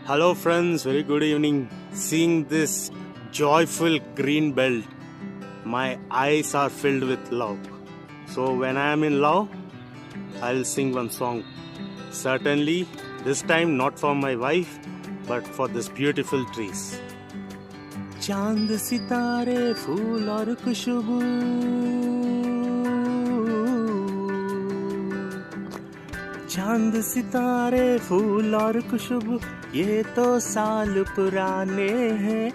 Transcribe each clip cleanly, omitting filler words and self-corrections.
Hello friends, very good evening. Seeing this joyful green belt, my eyes are filled with love. So when I am in love, I'll sing one song. Certainly, this time not for my wife, but for this beautiful trees. चांद सितारे फूल और खुशबू, चांद सितारे फूल और खुशबू, ये तो साल पुराने हैं,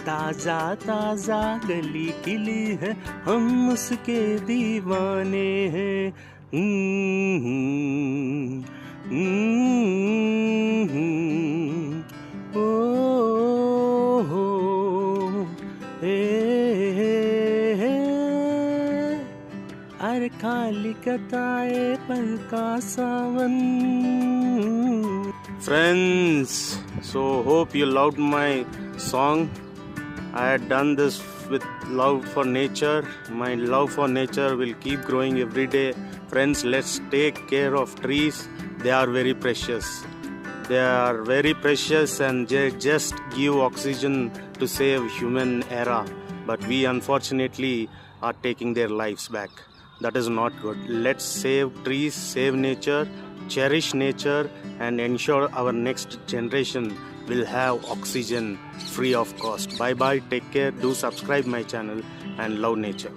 ताजा ताजा गली खिली है, हम उसके दीवाने हैं। अरे खाली कताए पल का सावन। Friends, so hope you loved my song. I had done this with love for nature. My love for nature will keep growing every day. Friends, let's take care of trees. They are very precious. They are very precious and they just give oxygen to save human era. But we unfortunately are taking their lives back. That is not good. Let's save trees, save nature, cherish nature, and ensure our next generation will have oxygen free of cost. Bye bye, take care, do subscribe my channel and love nature.